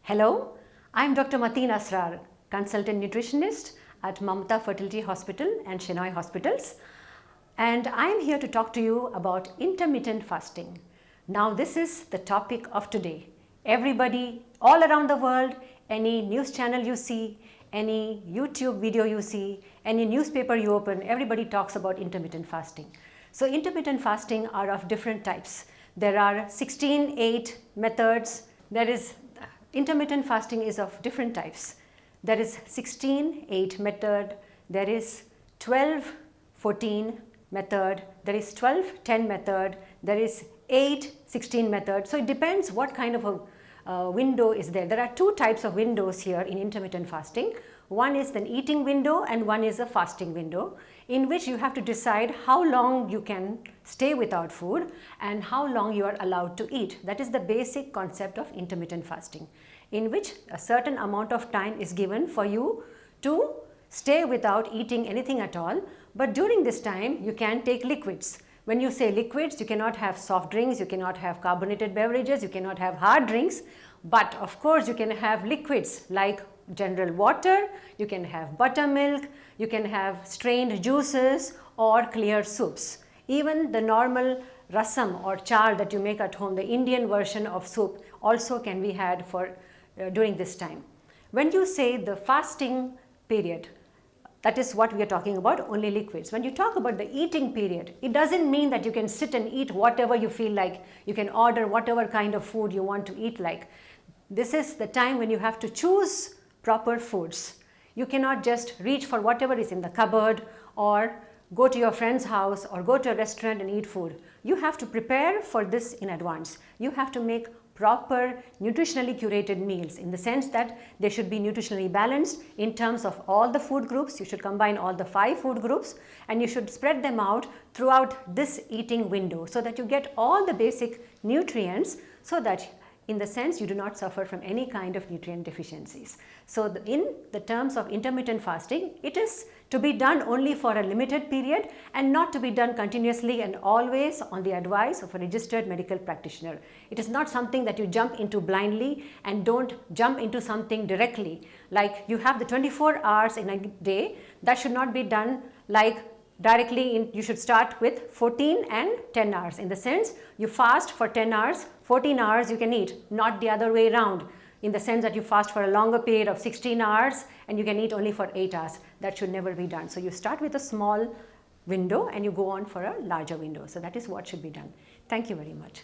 Hello, I'm Dr. Matheen Asrar, consultant nutritionist at Mamata Fertility Hospital and Shenoy Hospitals, and I'm here to talk to you about intermittent fasting. Now this is the topic of today. Everybody all around the world, any news channel you see, any YouTube video you see, any newspaper you open, everybody talks about intermittent fasting. So intermittent fasting are of different types. There are 16-8 methods. Intermittent fasting is of different types. There is 16-8 method, there is 12-14 method, there is 12-10 method, there is 8-16 method. So it depends what kind of a window is there. There are two types of windows here in intermittent fasting. One is an eating window and one is a fasting window, in which you have to decide how long you can stay without food and how long you are allowed to eat. That is the basic concept of intermittent fasting, in which a certain amount of time is given for you to stay without eating anything at all. But during this time, you can take liquids. When you say liquids, you cannot have soft drinks, you cannot have carbonated beverages, you cannot have hard drinks, but of course you can have liquids like general water, you can have buttermilk, you can have strained juices or clear soups. Even the normal rasam or char that you make at home, the Indian version of soup, also can be had for during this time. When you say the fasting period, that is what we are talking about, only liquids. When you talk about the eating period, it doesn't mean that you can sit and eat whatever you feel like. You can order whatever kind of food you want to eat like. This is the time when you have to choose proper foods. You cannot just reach for whatever is in the cupboard or go to your friend's house or go to a restaurant and eat food. You have to prepare for this in advance. You have to make proper nutritionally curated meals, in the sense that they should be nutritionally balanced in terms of all the food groups. You should combine all the 5 food groups and you should spread them out throughout this eating window so that you get all the basic nutrients, so that in the sense you do not suffer from any kind of nutrient deficiencies. So in the terms of intermittent fasting, it is to be done only for a limited period and not to be done continuously and always on the advice of a registered medical practitioner. It is not something that you jump into blindly, and don't jump into something directly. Like you have the 24 hours in a day, that should not be done like directly. You should start with 14 and 10 hours. In the sense, you fast for 10 hours, 14 hours you can eat, not the other way around, in the sense that you fast for a longer period of 16 hours and you can eat only for 8 hours. That should never be done. So you start with a small window and you go on for a larger window. So that is what should be done. Thank you very much.